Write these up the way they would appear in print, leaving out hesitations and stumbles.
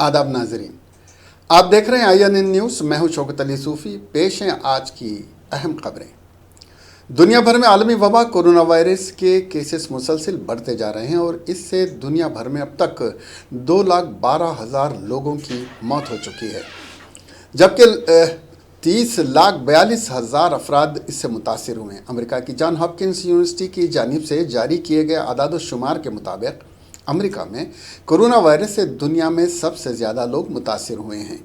आदाब नाजरीन, आप देख रहे हैं INN न्यूज़। मैं हूं शौकत अली सूफ़ी। पेश हैं आज की अहम खबरें। दुनिया भर में आलमी वबा कोरोना वायरस के केसेस मुसलसिल बढ़ते जा रहे हैं और इससे दुनिया भर में अब तक 2,12,000 लोगों की मौत हो चुकी है, जबकि 30,42,000 अफराद इससे मुतासिर हुए हैं। अमेरिका की जॉन हॉपकिंस यूनिवर्सिटी की जानिब से जारी किए गए आदाद-ओ-शुमार के मुताबिक अमेरिका में कोरोना वायरस से दुनिया में सबसे ज़्यादा लोग मुतासिर हुए हैं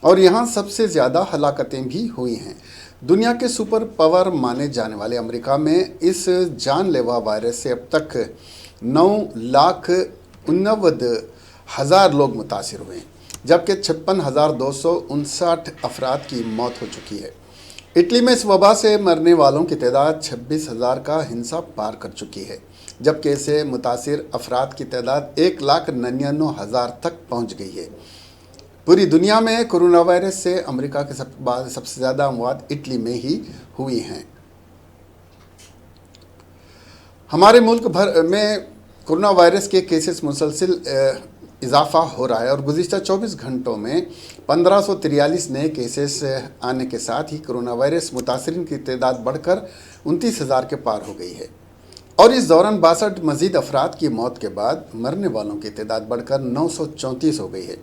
और यहाँ सबसे ज़्यादा हलाकतें भी हुई हैं। दुनिया के सुपर पावर माने जाने वाले अमेरिका में इस जानलेवा वायरस से अब तक 9,89,000 लोग मुतासिर हुए हैं, जबकि 56,259 अफराद की मौत हो चुकी है। इटली में इस वबा से मरने वालों की तादाद 26,000 का हिंसा पार कर चुकी है, जबकि इससे मुतासिर अफराद की तादाद 1,99,000 तक पहुंच गई है। पूरी दुनिया में कोरोना वायरस से अमेरिका के सबसे ज़्यादा अमवात इटली में ही हुई हैं। हमारे मुल्क भर में कोरोना वायरस के केसेस मुसलसिल इजाफा हो रहा है और गुज़िश्ता 24 घंटों में 1543 नए केसेस आने के साथ ही कोरोना वायरस मुतासरीन की तादाद बढ़कर 29,000 के पार हो गई है और इस दौरान 62 मजीद अफराद की मौत के बाद मरने वालों की तादाद बढ़कर 934 हो गई है।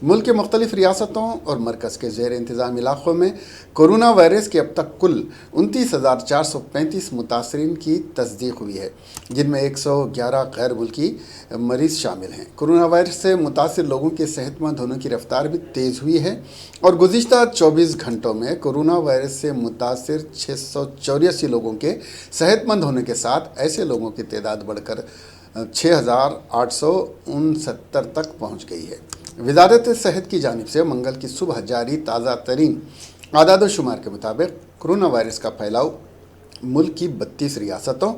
मुल्क के मुख्तलिफ रियासतों और मरकज़ के ज़ेर इंतज़ाम इलाक़ों में कोरोना वायरस के अब तक कुल 29,435 मुतासरीन की तस्दीक हुई है, जिनमें 111 गैर मुल्की मरीज़ शामिल हैं। कोरोना वायरस से मुतासिर लोगों के सेहतमंद होने की रफ्तार भी तेज़ हुई है और गुज़िश्ता 24 घंटों में कोरोना वायरस से मुतासिर 684 लोगों के सेहतमंद होने के साथ ऐसे लोगों की तादाद बढ़कर 6,869 तक पहुँच गई है। वज़ारत सेहत की जानिब से मंगल की सुबह जारी ताज़ा तरीन आदाद-ओ-शुमार के मुताबिक कोरोना वायरस का फैलाव मुल्क की 32 रियासतों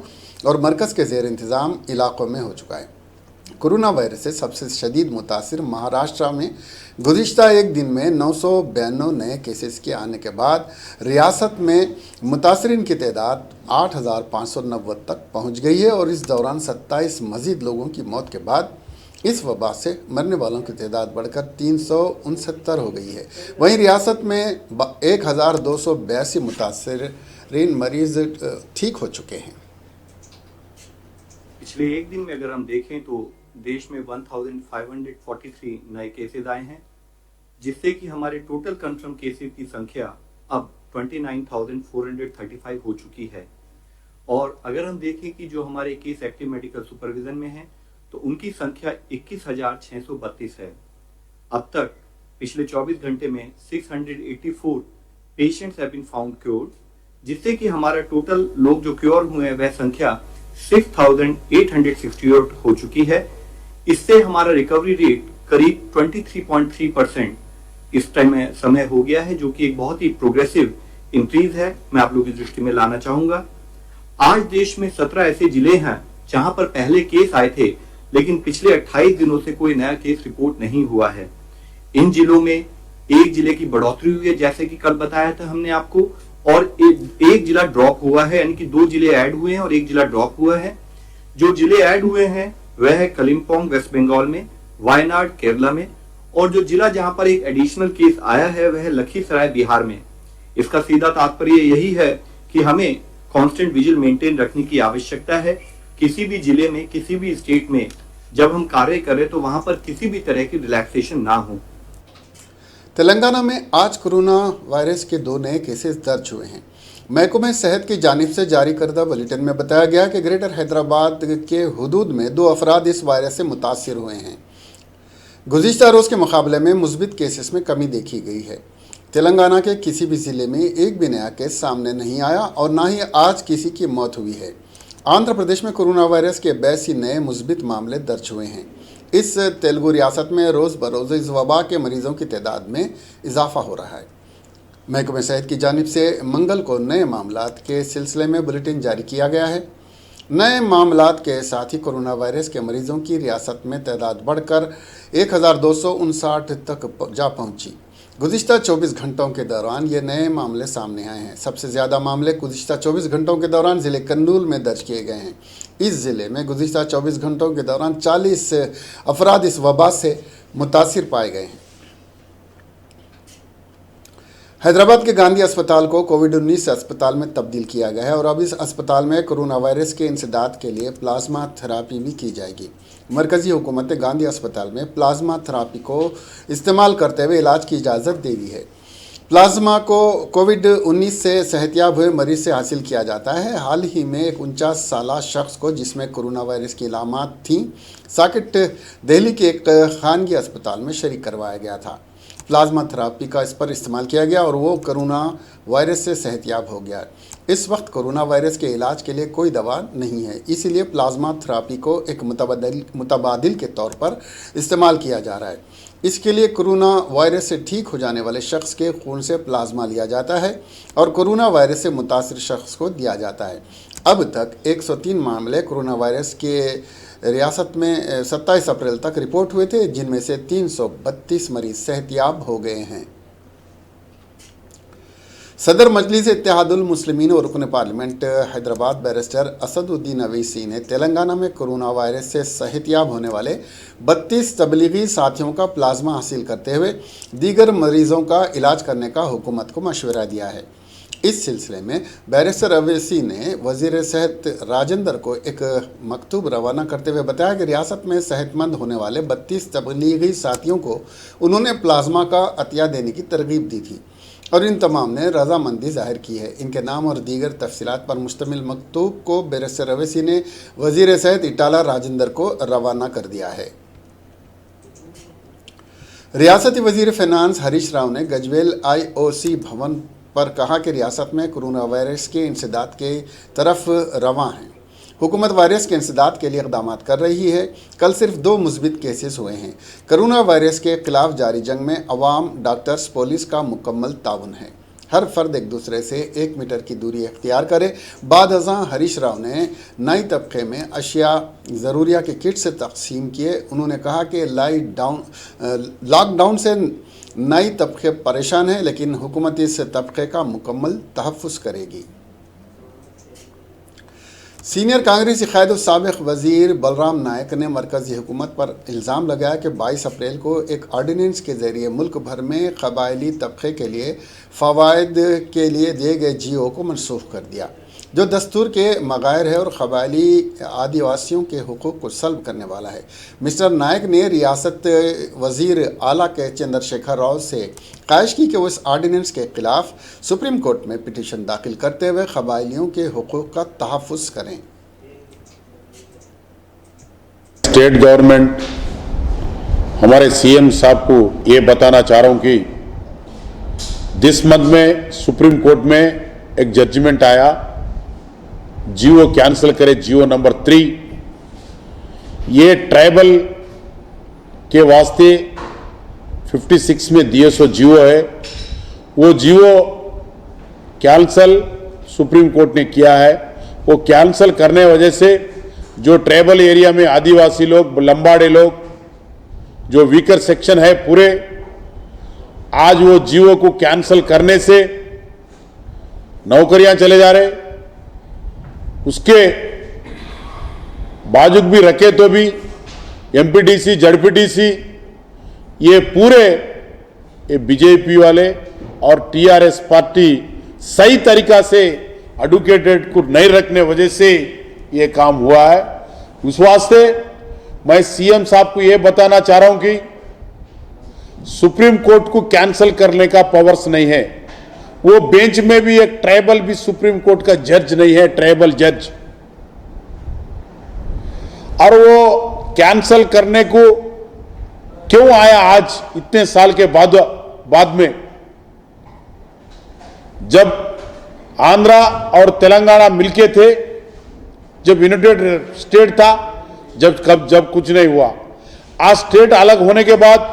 और मरकज़ के ज़ेर इंतज़ाम इलाक़ों में हो चुका है। कोरोना वायरस से सबसे शदीद मुतासिर महाराष्ट्र में गुज़िश्ता एक दिन में 992 नए केसेस के आने के बाद रियासत में मुतासरीन की तादाद 8,590 तक पहुँच गई है और इस दौरान 27 मज़ीद लोगों की मौत के बाद इस वबा से मरने वालों की तादाद बढ़कर 369 हो गई है। वहीं रियासत में 1,282 मुतासरीन मरीज़ ठीक हो चुके हैं। पिछले एक दिन में अगर हम देखें तो देश में 1543 नए केसेस आए हैं, जिससे कि हमारे टोटल कंफर्म केसेस की संख्या अब 29,435 हो चुकी है। और अगर हम देखें कि जो हमारे केस एक्टिव मेडिकल सुपरविजन में हैं तो उनकी संख्या 21,632 है। अब तक पिछले 24 घंटे में 684 patients have been found cured, जिससे कि हमारा टोटल लोग जो क्योर हुए हैं वह संख्या 6,868 हो चुकी है। इससे हमारा रिकवरी रेट करीब 23.3% इस टाइम में समय हो गया है, जो कि एक बहुत ही प्रोग्रेसिव इंक्रीज है। मैं आप लोगों की दृष्टि में लाना चाहूंगा, आज देश में 17 ऐसे जिले हैं जहां पर पहले केस आए थे लेकिन पिछले 28 दिनों से कोई नया केस रिपोर्ट नहीं हुआ है। इन जिलों में एक जिले की बढ़ोतरी हुई है, जैसे कि कल बताया था हमने आपको, और एक जिला ड्रॉप हुआ है, यानी कि 2 जिले ऐड हुए हैं और एक जिला ड्रॉप हुआ है। जो जिले ऐड हुए हैं वह है कलिम्पोंग वेस्ट बंगाल में, वायनाड केरला में, और जो जिला जहां पर एक एडिशनल केस आया है वह है लखीसराय बिहार में। इसका सीधा तात्पर्य यही है कि हमें कांस्टेंट विजिल मेंटेन रखने की आवश्यकता है। किसी भी जिले में, किसी भी स्टेट में जब हम कार्य करें तो वहां पर किसी भी तरह की रिलैक्सेशन ना हो। तेलंगाना में आज कोरोना वायरस के 2 नए केसेस दर्ज हुए हैं। महकमे सेहत की जानिब से जारी करदा बुलेटिन में बताया गया कि ग्रेटर हैदराबाद के हुदूद में 2 अफराद इस वायरस से मुतासिर हुए हैं। गुज़िश्ता रोज़ के मुकाबले में मुस्बित केसेस में कमी देखी गई है। तेलंगाना के किसी भी ज़िले में एक भी नया केस सामने नहीं आया और ना ही आज किसी की मौत हुई है। आंध्र प्रदेश में कोरोना वायरस के 82 नए मुस्बित मामले दर्ज हुए हैं। इस तेलुगु रियासत में रोज़ बरोज़ इस वबा के मरीज़ों की तादाद में इजाफा हो रहा है। महकमे सेहत की जानिब से मंगल को नए मामलात के सिलसिले में बुलेटिन जारी किया गया है। नए मामलात के साथ ही कोरोना वायरस के मरीज़ों की रियासत में तादाद बढ़कर 1,259 तक जा पहुंची। गुज़िश्ता 24 घंटों के दौरान ये नए मामले सामने आए हैं। सबसे ज़्यादा मामले गुज़िश्ता 24 घंटों के दौरान ज़िले कर्नूल में दर्ज किए गए हैं। इस ज़िले में गुज़िश्ता 24 घंटों के दौरान 40 अफराद इस वबा से मुतासिर पाए गए हैं। हैदराबाद के गांधी अस्पताल को कोविड-19 अस्पताल में तब्दील किया गया है और अब इस अस्पताल में कोरोना वायरस के इंसदाद के लिए प्लाज्मा थेरापी भी की जाएगी। मरकजी हुकूमत ने गांधी अस्पताल में प्लाज्मा थेरापी को इस्तेमाल करते हुए इलाज की इजाज़त दे दी है। प्लाज्मा को कोविड-19 से सेहतयाब हुए मरीज से हासिल किया जाता है। हाल ही में एक 49 साला शख्स को, जिसमें कोरोना वायरस की अलामात थीं, साकेट दिल्ली के एक खानगी अस्पताल में शरीक करवाया गया था। प्लाज्मा थेरापी का इस पर इस्तेमाल किया गया और वो कोरोना वायरस से सेहतयाब हो गया। इस वक्त कोरोना वायरस के इलाज के लिए कोई दवा नहीं है, इसीलिए प्लाज्मा थेरापी को एक मुतबादिल के तौर पर इस्तेमाल किया जा रहा है। इसके लिए कोरोना वायरस से ठीक हो जाने वाले शख्स के खून से प्लाज्मा लिया जाता है और कोरोना वायरस से मुतासिर शख्स को दिया जाता है। अब तक 103 मामले कोरोना वायरस के रियासत में 27 अप्रैल तक रिपोर्ट हुए थे, जिनमें से 332 मरीज सेहतयाब हो गए हैं। सदर मजलिस इत्तेहादुल मुस्लिमीन और रुकन पार्लियामेंट हैदराबाद बैरिस्टर असदुद्दीन अवैसी ने तेलंगाना में कोरोना वायरस से सेहतयाब होने वाले 32 तबलीगी साथियों का प्लाज्मा हासिल करते हुए दीगर मरीजों का इलाज करने का हुकूमत को मशवरा दिया है। इस सिलसिले में बैरिस्टर अवैसी ने वज़ीर सेहत राजेंद्र को एक मकतूब रवाना करते हुए बताया कि रियासत में सेहतमंद होने वाले 32 तबलीगी साथियों को उन्होंने प्लाज्मा का अतिया देने की तरगीब दी थी और इन तमाम ने रजामंदी जाहिर की है। इनके नाम और दीगर तफसीलात पर मुश्तमिल मकतूब को बैरिस्टर अवैसी ने वज़ीर सेहत इटाला राजेंद्र को रवाना कर दिया है। रियासती वज़ीर फ़िनांस हरीश राव ने गजवेल IOC भवन पर कहा कि रियासत में कोरोना वायरस के इंसदाद के तरफ रवां हैं। हुकूमत वायरस के इंसदाद के लिए इक़दाम कर रही है। कल सिर्फ 2 मुस्बित केसेस हुए हैं। कोरोना वायरस के खिलाफ जारी जंग में अवाम, डॉक्टर्स, पुलिस का मुकम्मल ताउन है। हर फर्द एक दूसरे से 1 मीटर की दूरी इख्तियार करे। बाद अज़ां हरीश राव ने नई तबके में अशिया ज़रूरिया के किट से तकसीम किए। उन्होंने कहा कि लॉकडाउन से नई तबके परेशान है, लेकिन हुकूमत इस तबके का मुकम्मल तहफ़्फ़ुज़ करेगी। सीनियर कांग्रेसी क़ायद और साबिक़ वज़ीर बलराम नायक ने मरकज़ी हुकूमत पर इल्ज़ाम लगाया कि 22 अप्रैल को एक आर्डीनेंस के ज़रिए मुल्क भर में क़बायली तबक़े के लिए फ़वाइद के लिए दिए गए GO को मनसूख़ कर दिया, जो दस्तूर के मग़ायर है और क़बायली आदिवासियों के हुकूक़ को सल्ब करने वाला है। मिस्टर नायक ने रियासत वज़ीर आला के चंद्रशेखर राव से ख्वाहिश की कि वो इस आर्डीनेंस के ख़िलाफ़ सुप्रीम कोर्ट में पिटीशन दाखिल करते हुए क़बायलियों के हुकूक़ का तहफ़्फ़ुज़ करें। स्टेट गवर्नमेंट हमारे CM साहब को ये बताना चाह रहा हूँ कि दिस मंथ में सुप्रीम कोर्ट में एक जजमेंट आया, GO कैंसिल करे, GO नंबर 3। ये ट्राइबल के वास्ते 56 में DSO GO है, वो GO कैंसिल सुप्रीम कोर्ट ने किया है। वो कैंसिल करने वजह से जो ट्राइबल एरिया में आदिवासी लोग, लंबाड़े लोग, जो वीकर सेक्शन है पूरे, आज वो GO को कैंसिल करने से नौकरियां चले जा रहे। उसके बाजुक भी रखे तो भी MPDC, ZPDC, ये पूरे ये BJP वाले और TRS पार्टी सही तरीका से एडुकेटेड को नहीं रखने वजह से ये काम हुआ है। उस वास्ते मैं CM साहब को ये बताना चाह रहा हूं कि सुप्रीम कोर्ट को कैंसिल करने का पावर्स नहीं है। वो बेंच में भी एक ट्राइबल भी सुप्रीम कोर्ट का जज नहीं है, ट्राइबल जज, और वो कैंसिल करने को क्यों आया आज इतने साल के बाद में, जब आंध्रा और तेलंगाना मिलके थे, जब यूनाइटेड स्टेट था, जब कुछ नहीं हुआ। आज स्टेट अलग होने के बाद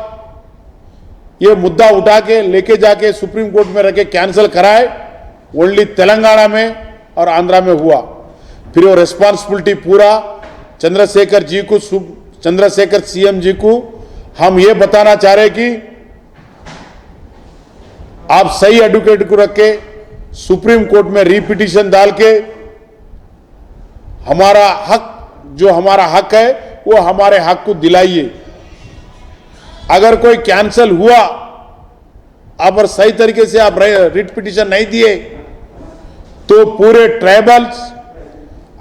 ये मुद्दा उठा के लेके जाके सुप्रीम कोर्ट में रखे कैंसिल कराए, ओनली तेलंगाना में और आंध्रा में हुआ। फिर वो रेस्पॉन्सिबिलिटी पूरा चंद्रशेखर जी को, चंद्रशेखर CM जी को हम ये बताना चाह रहे कि आप सही एडवोकेट को रख के सुप्रीम कोर्ट में रिपिटीशन डाल के जो हमारा हक है वो हमारे हक को दिलाइए। अगर कोई कैंसल हुआ और सही तरीके से आप रिट पिटीशन नहीं दिए तो पूरे ट्राइबल्स,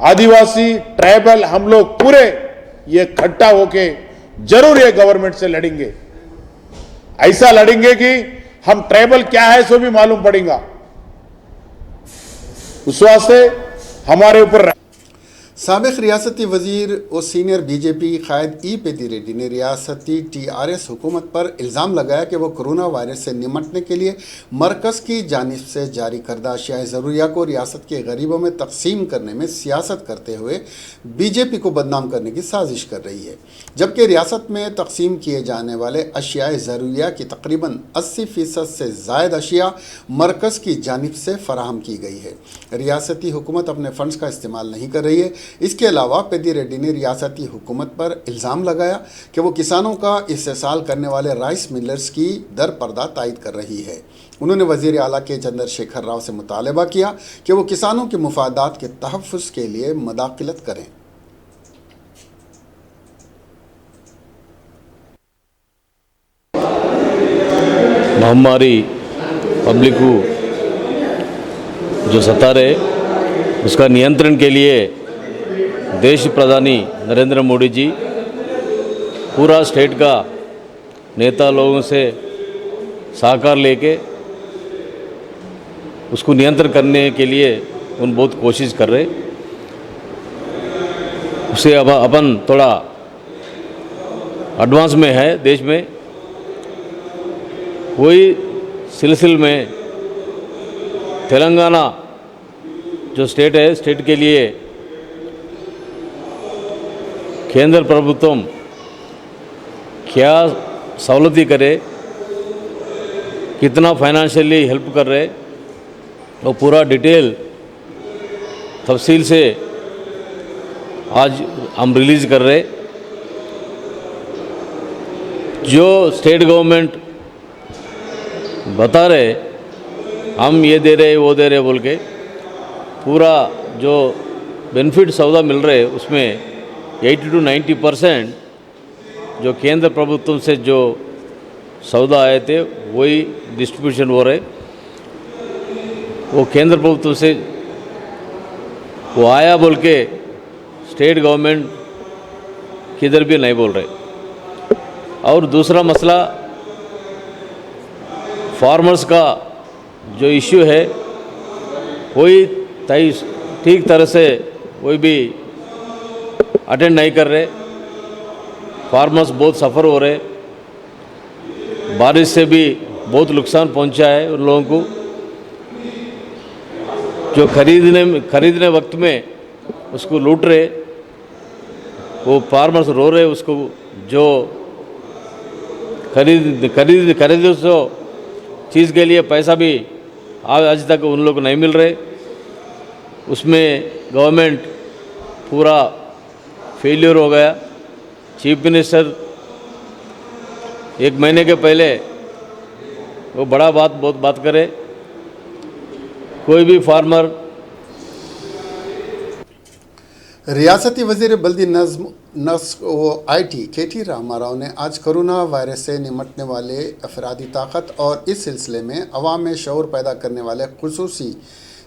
आदिवासी, ट्राइबल, हम लोग पूरे ये इकट्ठा होके जरूर ये गवर्नमेंट से लड़ेंगे। ऐसा लड़ेंगे कि हम ट्राइबल क्या है सो भी मालूम पड़ेगा। उस वास्ते हमारे ऊपर साबिक रियासती वजीर और सीनियर बीजेपी कायद ई पेदी रेड्डी ने रियासती टीआरएस हुकूमत पर इल्ज़ाम लगाया कि वो कोरोना वायरस से निमटने के लिए मरकज़ की जानिब से जारी करदा अशियाए ज़रूरिया को रियासत के गरीबों में तकसीम करने में सियासत करते हुए बीजेपी को बदनाम करने की साजिश कर रही है, जबकि रियासत में तकसीम किए जाने वाले अशियाए ज़रूरिया की तकरीबन 80% से ज़ायद अशिया मरकज़ की जानिब से फराहम की गई है। रियासती हुकूमत अपने फंड्स का इस्तेमाल नहीं कर रही है। इसके अलावा पेदी रेड्डी ने रियासती हुकूमत पर इल्ज़ाम लगाया कि वो किसानों का इस्तेसाल करने वाले राइस मिलर्स की दर पर्दा तायद कर रही है। उन्होंने वज़ीर आला के चंद्रशेखर राव से मुतालबा किया कि वो किसानों के मुफादात के तहफ़्फ़ुज़ के लिए मदाखलत करें। महामारी पब्लिक को जो सता रहे उसका नियंत्रण के लिए देश प्रधानी नरेंद्र मोदी जी पूरा स्टेट का नेता लोगों से सहकार लेके उसको नियंत्रण करने के लिए उन बहुत कोशिश कर रहे। उससे अब अपन थोड़ा एडवांस में है देश में। वही सिलसिले में तेलंगाना जो स्टेट है, स्टेट के लिए केंद्र प्रभुत्व क्या सहूलती करे, कितना फाइनेंशियली हेल्प कर रहे, वो पूरा डिटेल तफसील से आज हम रिलीज़ कर रहे। जो स्टेट गवर्नमेंट बता रहे हम ये दे रहे वो दे रहे बोल के, पूरा जो बेनिफिट सौदा मिल रहे उसमें 80 to 90% जो केंद्र प्रभुत्व से जो सौदा आए थे वही डिस्ट्रीब्यूशन हो रहे। वो केंद्र प्रभुत्व से वो आया बोल के स्टेट गवर्नमेंट किधर भी नहीं बोल रहे। और दूसरा मसला फार्मर्स का जो इश्यू है वही ठीक तरह से वही भी अटेंड नहीं कर रहे। फार्मर्स बहुत सफ़र हो रहे, बारिश से भी बहुत नुकसान पहुंचा है उन लोगों को। जो खरीदने वक्त में उसको लूट रहे, वो फार्मर्स रो रहे, उसको जो खरीद सो चीज़ के लिए पैसा भी आज तक उन लोग को नहीं मिल रहे। उसमें गवर्नमेंट पूरा फेलियर हो गया। चीफ मिनिस्टर एक महीने के पहले वो बहुत बात करे, कोई भी फार्मर। रियासती वजीर बल्दी नस्क व IT KT रामाराव ने आज कोरोना वायरस से निमटने वाले अफरादी ताकत और इस सिलसिले में अवाम में शऊर पैदा करने वाले खुसूसी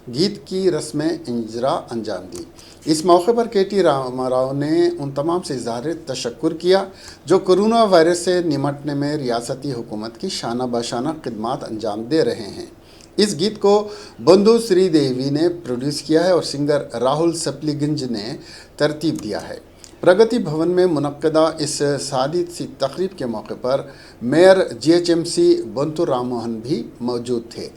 गीत की रस्म इंजरा अंजाम दी। इस मौके पर KT रामाराव ने उन तमाम से इज़हार तशक्कुर किया जो कोरोना वायरस से निमटने में रियासती हुकूमत की शाना बशाना खिदमात अंजाम दे रहे हैं। इस गीत को बंधु श्रीदेवी ने प्रोड्यूस किया है और सिंगर राहुल सप्लीगंज ने तरतीब दिया है। प्रगति भवन में मुनक्कदा इस सादी सी तकरीब के मौके पर मेयर GHMC बंतु राममोहन भी मौजूद थे।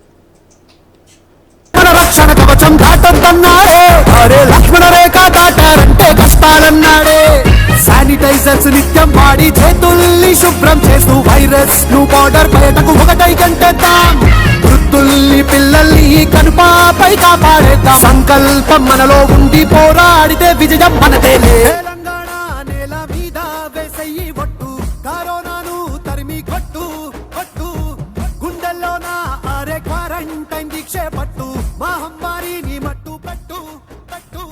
రక్షణ కవచం దాటొద్దన్నాడే, అరే లక్ష్మణ రేఖ దాటారంటే కష్టాలన్నాడే. శానిటైజర్స్ నిత్యం వాడి చేతుల్ని శుభ్రం చేస్తూ వైరస్ ను బార్డర్ బయటకు ఒకటై గంటేద్దాం. వృద్ధుల్ని పిల్లల్ని కనుపాపై కాపాడేద్దాం. సంకల్పం మనలో ఉండి పోరాడితే విజయం మనదేలే. తెలంగాణ నేల మీద వేసయ్యి ఒట్టు, కరోనాను తరిమి కొట్టు కొట్టు. గుండెల్లోన అరే క్వారంటైన్ దీక్షే పట్టు, మహమ్మారిని మట్టు పెట్టు పెట్టు.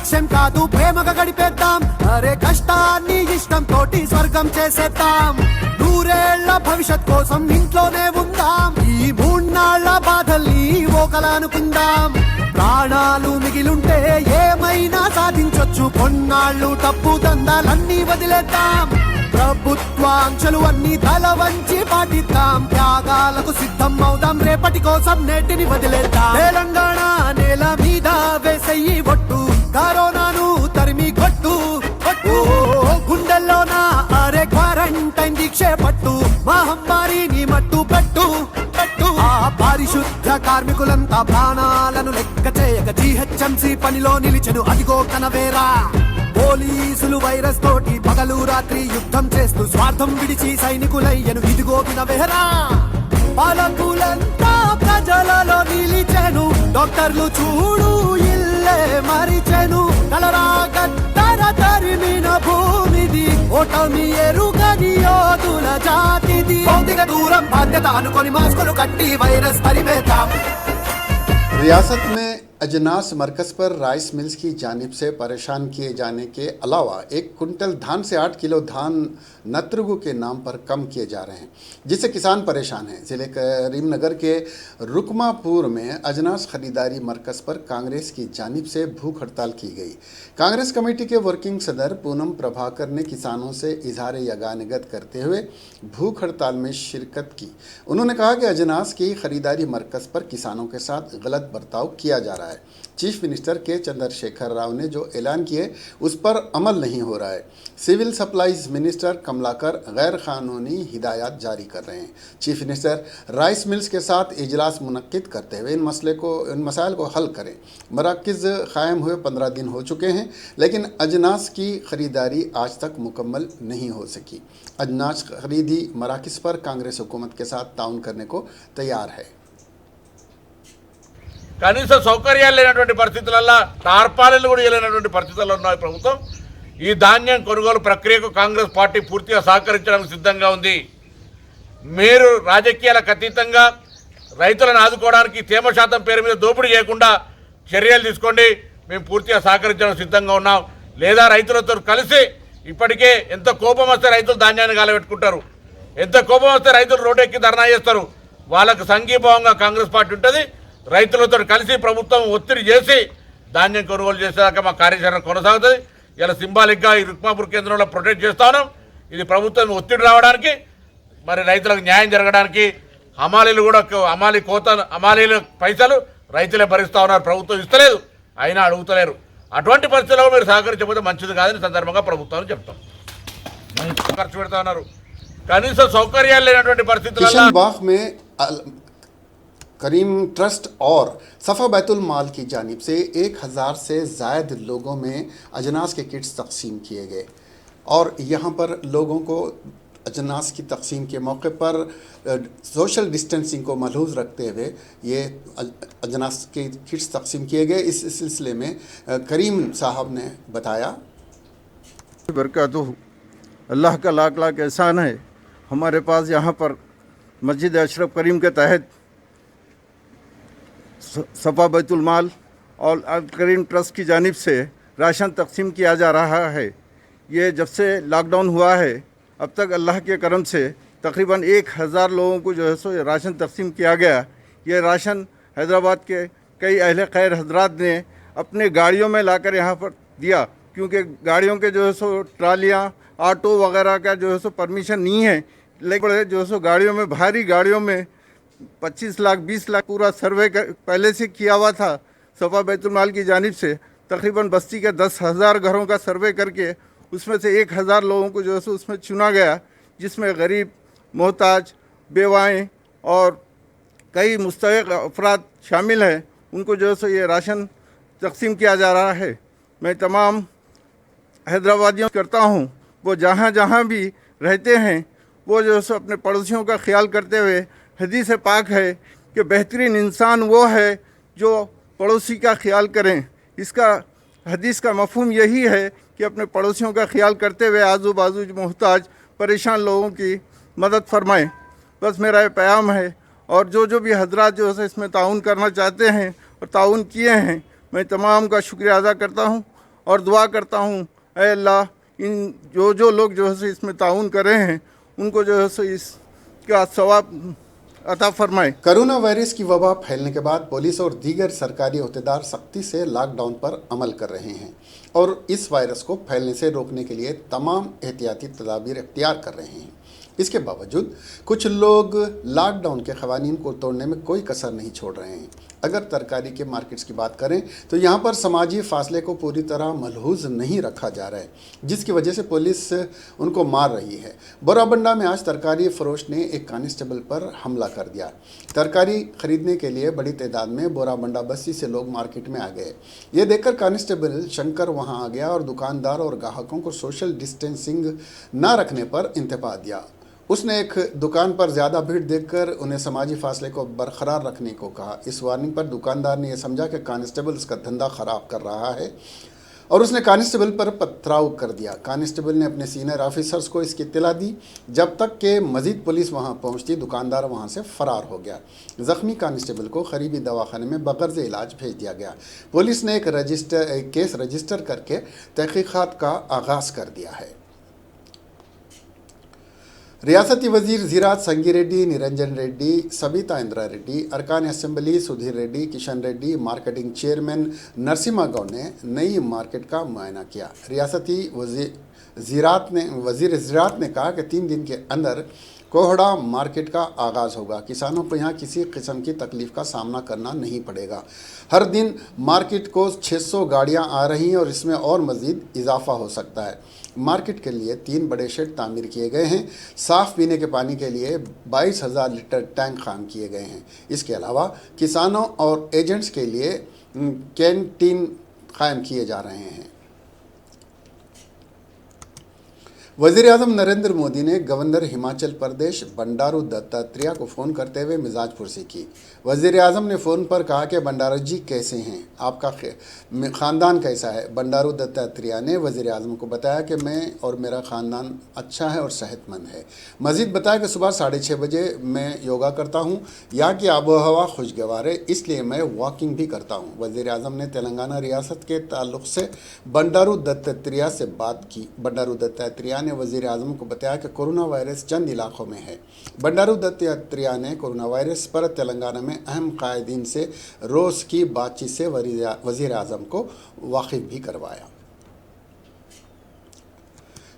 లక్ష్యం కాదు ప్రేమగా గడిపేద్దాం అరే కష్టాన్ని ఇష్టం తోటి స్వర్గం చేసేద్దాం నూరేళ్ల భవిష్యత్ కోసం ఇంట్లోనే ఉందాం ఈ మూన్నాళ్ల బాధల్ని ఓకలా అనుకుందాం ప్రాణాలు మిగిలుంటే ఏమైనా సాధించొచ్చు కొన్నాళ్ళు తప్పు దందాలన్నీ వదిలేద్దాం ప్రభుత్వాంక్షలు అన్ని తల వంచి పాటిద్దాం త్యాగాలకు సిద్ధం అవుదాం రేపటి కోసం నేటిని వదిలేద్దాం తెలంగాణ నేల మీద వేసయ్యి ఒట్టు కరోనాను తరిమి కొట్టు గుండెల్లోన అరే క్వారంటైన్ దీక్షే పట్టు మహమ్మారిని మట్టు పెట్టు ఆ పారిశుద్ధ కార్మికులంతా ప్రాణాలను లెక్క చేయక జీహెచ్ఎంసీ పనిలో నిలిచెను అదిగో కనవేరా పోలీసులు వైరస్ తోటి పగలు రాత్రి యుద్ధం చేస్తూ స్వార్థం విడిచి సైనికులయ్యను ఇదిగో వినవేరా పాలకులంతా ప్రజలలో నిలిచెను డాక్టర్లు చూడు ఇల్లే మరిచెను కలరా గద్దర తరిమిన భూమిది ఓటమి ఎరుగని యోధుల జాతిది భౌతిక దూరం బాధ్యత అనుకొని మాస్కులు కట్టి వైరస్ తరిమేద్దాం रियासत में अजनास मरकज़ पर राइस मिल्स की जानिब से परेशान किए जाने के अलावा 1 कुंटल धान से 8 किलो धान नत्रगु के नाम पर कम किए जा रहे हैं, जिससे किसान परेशान हैं। जिले करीमनगर के रुकमापुर में अजनास खरीदारी मरकज़ पर कांग्रेस की जानिब से भूख हड़ताल की गई। कांग्रेस कमेटी के वर्किंग सदर पूनम प्रभाकर ने किसानों से इजहार यगानिगत करते हुए भूख हड़ताल में शिरकत की। उन्होंने कहा कि अजनास की खरीदारी मरकज़ पर किसानों के साथ गलत बर्ताव किया जा रहा है। चीफ मिनिस्टर के चंद्रशेखर राव ने जो ऐलान किए उस पर अमल नहीं हो रहा है। सिविल सप्लाईज मिनिस्टर कमलाकर गैर कानूनी हिदायत जारी कर रहे हैं। चीफ मिनिस्टर राइस मिल्स के साथ इजलास मुनक्किद करते हुए इन मसाइल को हल करें। मराकज़ कायम हुए 15 दिन हो चुके हैं, लेकिन अजनास की खरीदारी आज तक मुकम्मल नहीं हो सकी। अजनास खरीदी मराकज़ पर कांग्रेस हुकूमत के साथ ताउन करने को तैयार है। కనీస సౌకర్యాలు లేనటువంటి పరిస్థితులలో టార్పాలిన్లు కూడా లేనటువంటి పరిస్థితుల్లో ఉన్నాయి ప్రభుత్వం. ఈ ధాన్యం కొనుగోలు ప్రక్రియకు కాంగ్రెస్ పార్టీ పూర్తిగా సహకరించడానికి సిద్ధంగా ఉంది. మీరు రాజకీయాలకు అతీతంగా రైతులను ఆదుకోవడానికి తేమ శాతం పేరు మీద దోపిడీ చేయకుండా చర్యలు తీసుకోండి, మేము పూర్తిగా సహకరించడానికి సిద్ధంగా ఉన్నాం. లేదా రైతులతో కలిసి ఇప్పటికే ఎంత కోపం వస్తే రైతులు ధాన్యాన్ని గాలబెట్టుకుంటారు, ఎంత కోపం వస్తే రైతులు రోడ్డెక్కి ధర్నా చేస్తారు. వాళ్ళకు సంఘీభావంగా కాంగ్రెస్ పార్టీ ఉంటుంది. రైతులతో కలిసి ప్రభుత్వం ఒత్తిడి చేసి ధాన్యం కొనుగోలు చేసేదాకా మా కార్యాచరణ కొనసాగుతుంది. ఇలా సింబాలిక్గా ఈ రుక్మాపూర్ కేంద్రంలో ప్రొటెక్ట్ చేస్తా ఉన్నాం. ఇది ప్రభుత్వం ఒత్తిడి రావడానికి, మరి రైతులకు న్యాయం జరగడానికి. హమాలీలు కూడా హమాలీల పైసలు రైతులే భరిస్తూ ఉన్నారు, ప్రభుత్వం ఇస్తలేదు, అయినా అడుగుతలేరు. అటువంటి పరిస్థితుల్లో మీరు సహకరించకపోతే మంచిది కాదని సందర్భంగా ప్రభుత్వాన్ని చెప్తాం. ఖర్చు పెడతా ఉన్నారు, కనీస సౌకర్యాలు లేనటువంటి పరిస్థితుల్లో करीम ट्रस्ट और सफ़ा बैतुल माल की जानिब से 1000 से ज़ायद लोगों में अजनास के किट्स तकसीम किए गए और यहाँ पर लोगों को अजनास की तकसीम के मौके पर सोशल डिस्टेंसिंग को मलहूज़ रखते हुए ये अजनास के किट्स तकसीम किए गए। इस सिलसिले में करीम साहब ने बताया, बरकातहू अल्लाह का लाख लाख एहसान है। हमारे पास यहाँ पर मस्जिद अशरफ करीम के तहत सफ़ा बैतुल माल और अल करीम ट्रस्ट की जानिब से राशन तकसीम किया जा रहा है। ये जब से लॉकडाउन हुआ है अब तक अल्लाह के करम से तकरीबन 1000 लोगों को जो है सो राशन तकसीम किया गया। ये राशन हैदराबाद के कई अहले खैर हजरात ने अपने गाड़ियों में लाकर यहाँ पर दिया, क्योंकि गाड़ियों के जो है सो ट्रालियाँ ऑटो वगैरह का जो है सो परमिशन नहीं है। लेकिन जो है सो गाड़ियों में, भारी गाड़ियों में 25 लाख 20 लाख पूरा सर्वे पहले से किया हुआ था। सफ़ा बैतुल माल की जानिब से तकरीबन बस्ती के 10,000 घरों का सर्वे करके उसमें से 1000 लोगों को जो है उसमें चुना गया, जिसमें गरीब, मोहताज, बेवाएँ और कई मुस्तहिक़ अफराद शामिल हैं। उनको जो है ये राशन तकसीम किया जा रहा है। मैं तमाम हैदराबादियों करता हूँ, वो जहाँ जहाँ भी रहते हैं वो जो है अपने पड़ोसियों का ख्याल करते हुए, हदीस पाक है कि बेहतरीन इंसान वो है जो पड़ोसी का ख्याल करें। इसका हदीस का मफ़हूम यही है कि अपने पड़ोसियों का ख्याल करते हुए आजू बाजू मोहताज परेशान लोगों की मदद फरमाएं। बस मेरा ये पैगाम है। और जो भी हजरात जो है इसमें ताउन करना चाहते हैं और ताउन किए हैं, मैं तमाम का शुक्रिया अदा करता हूँ। और दुआ करता हूँ ऐ अल्लाह इन जो लोग जो है इसमें ताउन कर रहे हैं उनको जो है इसका सवाब अता फरमाए। कोरोना वायरस की वबा फैलने के बाद पुलिस और दीगर सरकारी अहदेदार सख्ती से लॉकडाउन पर अमल कर रहे हैं और इस वायरस को फैलने से रोकने के लिए तमाम एहतियाती तदाबीर इख्तियार कर रहे हैं। इसके बावजूद कुछ लोग लॉकडाउन के क़वानीन को तोड़ने में कोई कसर नहीं छोड़ रहे हैं। अगर तरकारी के मार्केट्स की बात करें तो यहाँ पर समाजी फासले को पूरी तरह मलहूज नहीं रखा जा रहा है, जिसकी वजह से पुलिस उनको मार रही है। बोराबंडा में आज तरकारी फरोश ने एक कांस्टेबल पर हमला कर दिया। तरकारी खरीदने के लिए बड़ी तादाद में बोराबंडा बस्ती से लोग मार्केट में आ गए। ये देखकर कांस्टेबल शंकर वहाँ आ गया और दुकानदार और ग्राहकों को सोशल डिस्टेंसिंग न रखने पर इंतबा दिया। उसने एक दुकान पर ज़्यादा भीड़ देखकर उन्हें समाजी फासले को बरकरार रखने को कहा। इस वार्निंग पर दुकानदार ने यह समझा कि कांस्टेबल उसका धंधा ख़राब कर रहा है और उसने कांस्टेबल पर पथराव कर दिया। कांस्टेबल ने अपने सीनियर ऑफिसर्स को इसकी इत्तला दी। जब तक कि मज़ीद पुलिस वहां पहुंचती, दुकानदार वहां से फ़रार हो गया। ज़ख्मी कांस्टेबल को करीबी दवाखाने में बगर्ज़ इलाज भेज दिया गया। पुलिस ने एक केस रजिस्टर करके तहक़ीक़ात का आगाज़ कर दिया है। रियासती वजीर ज़राअत संगी रेड्डी, निरंजन रेड्डी, सबिता इंद्रा रेड्डी, अरकान assembly Sudhir Reddy, Kishan Reddy, marketing chairman Narasimha Goud ने नई मार्केट का मुआयना किया। रियासती वजीर ज़राअत ने कहा कि 3 दिन के अंदर कोहड़ा मार्केट का आगाज़ होगा। किसानों को यहाँ किसी किस्म की तकलीफ़ का सामना करना नहीं पड़ेगा। हर दिन मार्केट को 600 गाड़ियाँ आ रही हैं और इसमें और मज़ीद इजाफा हो सकता है। मार्केट के लिए 3 बड़े शेड तामीर किए गए हैं। साफ़ पीने के पानी के लिए 22,000 लीटर टैंक कायम किए गए हैं। इसके अलावा किसानों और एजेंट्स के लिए कैंटीन कायम किए जा रहे हैं। वज़ीर-ए-आज़म नरेंद्र मोदी ने गवर्नर हिमाचल प्रदेश बंडारू दत्तात्रेय को फ़ोन करते हुए मिजाज पुरसी की। वज़ीर-ए-आज़म ने फ़ोन पर कहा कि बंडारू जी कैसे हैं, आपका ख़ानदान कैसा है। बंडारू दत्तात्रेय ने वज़ीर-ए-आज़म को बताया कि मैं और मेरा ख़ानदान अच्छा है और सेहतमंद है। मज़ीद बताया कि सुबह 6:30 बजे मैं योगा करता हूँ। यहाँ की आबो हवा खुशगवार है, इसलिए मैं वॉकिंग भी करता हूँ। वज़ीर-ए-आज़म ने तेलंगाना रियासत के ताल्लुक़ से बंडारू दत्तात्रेय से बात की। बंडारू दत्तात्रेय ने वज़ीर-ए-आज़म को बताया कि कोरोना वायरस चंद इलाकों में है। बंडारू दत्तात्रेय ने कोरोना वायरस पर तेलंगाना में अहम कायदीन से रोज़ की बातचीत से वज़ीर-ए-आज़म को वाकिफ भी करवाया।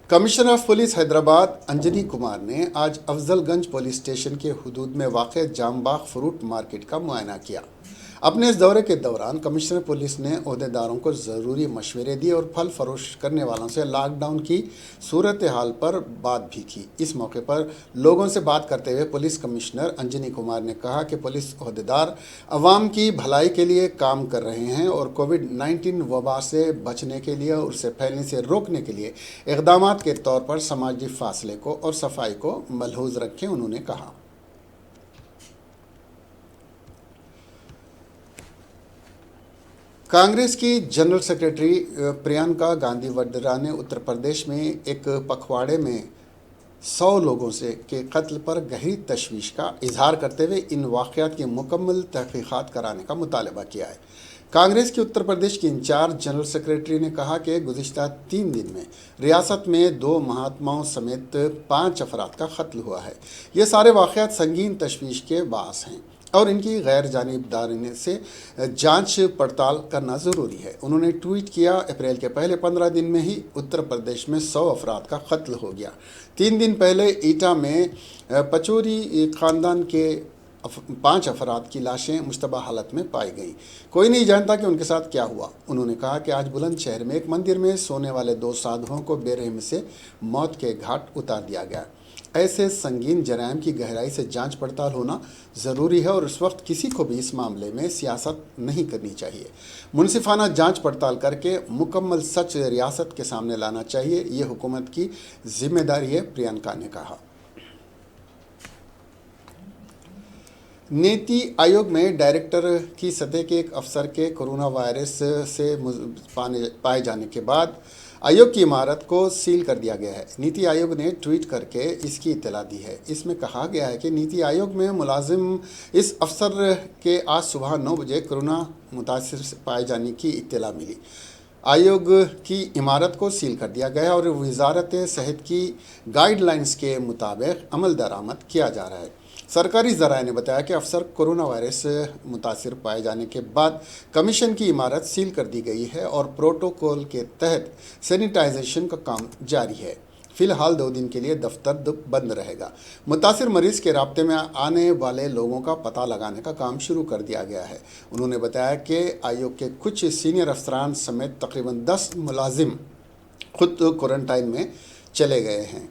Commissioner of police Hyderabad Anjani Kumar ने आज अफजलगंज पुलिस स्टेशन के हुदूद में वाक़ जामबाग फ्रूट मार्केट का मुआयना किया। अपने इस दौरे के दौरान कमिश्नर पुलिस ने अहदेदारों को ज़रूरी मशवरे दिए और फल फरोश करने वालों से लॉकडाउन की सूरत हाल पर बात भी की। इस मौके पर लोगों से बात करते हुए पुलिस कमिश्नर अंजनी कुमार ने कहा कि पुलिस अहदेदार अवाम की भलाई के लिए काम कर रहे हैं और कोविड-19 वबा से बचने के लिए और उसे फैलने से रोकने के लिए इक़दाम के तौर पर समाजी फासले को और सफाई को मलहूज रखें। उन्होंने कहा कांग्रेस की जनरल सेक्रेटरी प्रियंका गांधी वड्रा ने उत्तर प्रदेश में एक पखवाड़े में 100 लोगों से के कत्ल पर गहरी तशवीश का इजहार करते हुए इन वाक़यात की मुकम्मल तहक़ीक़ात कराने का मुतालबा किया है। कांग्रेस की उत्तर प्रदेश की इंचार्ज जनरल सेक्रेटरी ने कहा कि गुज़िश्ता 3 दिन में रियासत में 2 महात्माओं समेत 5 अफराद का कत्ल हुआ है। ये सारे वाक़यात संगीन तशवीश के बास हैं और इनकी गैर जानिबदारी से जांच पड़ताल करना ज़रूरी है। उन्होंने ट्वीट किया, अप्रैल के पहले 15 दिन में ही उत्तर प्रदेश में 100 अफराद का कत्ल हो गया। 3 दिन पहले ईटा में पचौरी ख़ानदान के 5 अफराद की लाशें मुश्तबा हालत में पाई गईं। कोई नहीं जानता कि उनके साथ क्या हुआ। उन्होंने कहा कि आज बुलंदशहर में एक मंदिर में सोने वाले 2 साधुओं को बेरहमी से मौत के घाट उतार दिया गया। ऐसे संगीन जराइम की गहराई से जांच पड़ताल होना ज़रूरी है और इस वक्त किसी को भी इस मामले में सियासत नहीं करनी चाहिए। मुनसिफाना जांच पड़ताल करके मुकम्मल सच रियासत के सामने लाना चाहिए, ये हुकूमत की जिम्मेदारी है, प्रियंका ने कहा। नीति आयोग में डायरेक्टर की सतह के एक अफसर के कोरोना वायरस से पाए जाने के बाद आयोग की इमारत को सील कर दिया गया है। नीति आयोग ने ट्वीट करके इसकी इत्तला दी है। इसमें कहा गया है कि नीति आयोग में मुलाजिम इस अफसर के आज सुबह 9 बजे कोरोना मुतासिर पाए जाने की इत्तला मिली। आयोग की इमारत को सील कर दिया गया और वजारत सेहत की गाइडलाइंस के मुताबिक अमल दरामद किया जा रहा है। सरकारी ज़राए ने बताया कि अफसर कोरोना वायरस मुतासिर पाए जाने के बाद कमीशन की इमारत सील कर दी गई है और प्रोटोकॉल के तहत सैनिटाइजेशन का काम जारी है। फिलहाल 2 दिन के लिए दफ्तर बंद रहेगा। मुतासिर मरीज के राब्ते में आने वाले लोगों का पता लगाने का काम शुरू कर दिया गया है। उन्होंने बताया कि आयोग के कुछ सीनियर अफसरान समेत तकरीबन 10 मुलाजिम खुद क्वारंटाइन में चले गए हैं।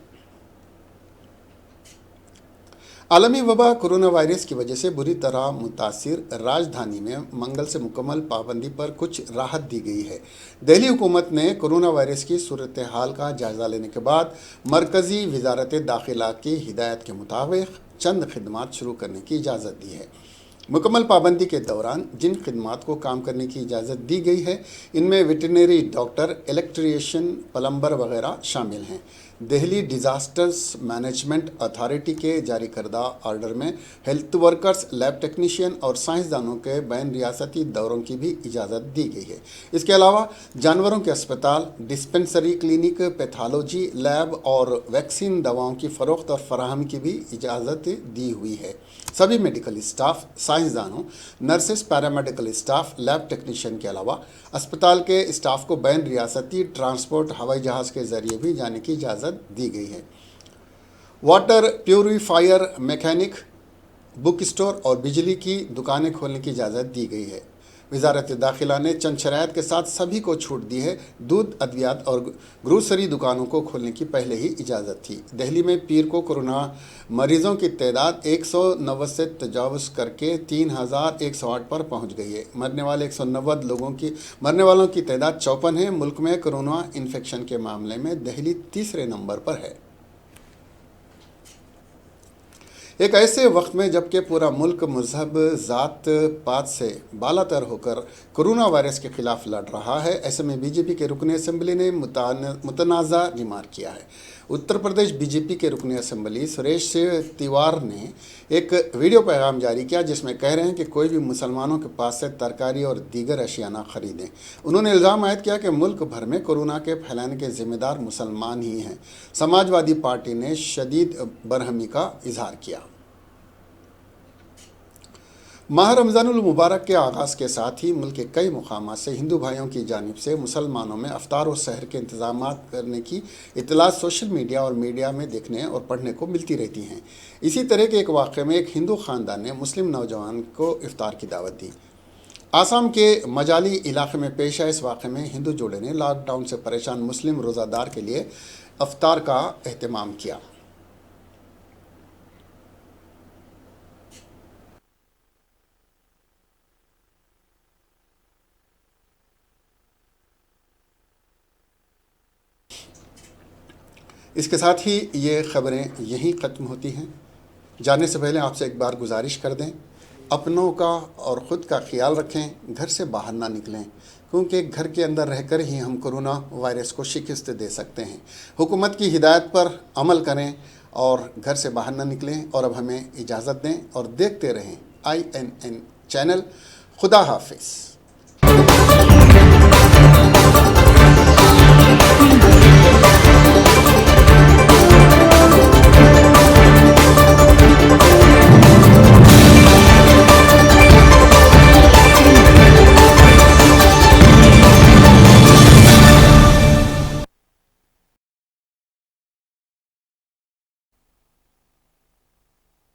आलमी वबा कोरोना वायरस की वजह से बुरी तरह मुतासिर राजधानी में मंगल से मुकम्मल पाबंदी पर कुछ राहत दी गई है। दिल्ली हुकूमत ने कोरोना वायरस की सूरत हाल का जायज़ा लेने के बाद मरकज़ी वजारत दाखिला की हिदायत के मुताबिक चंद खिदमात शुरू करने की इजाज़त दी है। मुकम्मल पाबंदी के दौरान जिन खिदमात को काम करने की इजाज़त दी गई है इनमें वेटरनरी डॉक्टर, इलेक्ट्रीशियन, प्लम्बर वगैरह शामिल हैं। दिल्ली डिज़ास्टर्स मैनेजमेंट अथॉरिटी के जारी करदा ऑर्डर में हेल्थ वर्कर्स, लैब टेक्नीशियन और साइंसदानों के बैन रियासती दौरों की भी इजाज़त दी गई है। इसके अलावा जानवरों के अस्पताल, डिस्पेंसरी, क्लिनिक, पैथोलॉजी लैब और वैक्सीन दवाओं की फ़रोख्त और फराहमी की भी इजाज़त दी हुई है। सभी मेडिकल स्टाफ, साइंसदानों, nurses, paramedical staff, lab technician के अलावा अस्पताल के स्टाफ को बैन रियासती ट्रांसपोर्ट, हवाई जहाज़ के ज़रिए भी जाने की इजाज़त दी गई है। Water purifier, mechanic, book store और बिजली की दुकानें खोलने की इजाज़त दी गई है। वजारत दाखिला ने चंद शराइत के साथ सभी को छूट दी है। दूध, अद्वियात और ग्रोसरी दुकानों को खोलने की पहले ही इजाज़त थी। दिल्ली में पीर को कोरोना मरीजों की तादाद 190 से तजावुज़ करके 3108 पर पहुंच गई है। मरने वालों की तादाद 54 है। मुल्क में कोरोना इन्फेक्शन के मामले में दिल्ली तीसरे नंबर पर है। एक ऐसे वक्त में जबकि पूरा मुल्क मजहब, ज़ात पात से बालातर होकर कोरोना वायरस के खिलाफ लड़ रहा है, ऐसे में बीजेपी के रुकन असम्बली ने मुतनाज़ा रिमार्क किया है। उत्तर प्रदेश बीजेपी के रुकन असम्बली सुरेश तिवार ने एक वीडियो पैगाम जारी किया जिसमें कह रहे हैं कि कोई भी मुसलमानों के पास से तरकारी और दीगर अशिया ना खरीदें। उन्होंने इल्ज़ाम आयद किया कि मुल्क भर में कोरोना के फैलाने के ज़िम्मेदार मुसलमान ही हैं। समाजवादी पार्टी ने शदीद बरहमी का इजहार किया। माह रमज़ानुल मुबारक के आगाज़ के साथ ही मुल्क के कई मुकामात से हिंदू भाइयों की जानिब से मुसलमानों में अफ्तार और सहर के इंतज़ाम करने की इत्तलात सोशल मीडिया और मीडिया में देखने और पढ़ने को मिलती रहती हैं। इसी तरह के एक वाक़े में एक हिंदू ख़ानदान ने मुस्लिम नौजवान को इफ्तार की दावत दी। आसाम के मजाली इलाके में पेश आए इस वाक़े में हिंदू जोड़े ने लॉकडाउन से परेशान मुस्लिम रोज़ादार के लिए अफ्तार का एहतमाम किया। इसके साथ ही ये ख़बरें यहीं ख़त्म होती हैं। जाने से पहले आपसे एक बार गुजारिश कर दें, अपनों का और ख़ुद का ख्याल रखें, घर से बाहर ना निकलें, क्योंकि घर के अंदर रहकर ही हम कोरोना वायरस को शिकस्त दे सकते हैं। हुकूमत की हिदायत पर अमल करें और घर से बाहर ना निकलें। और अब हमें इजाज़त दें और देखते रहें INN चैनल। खुदा हाफिज़।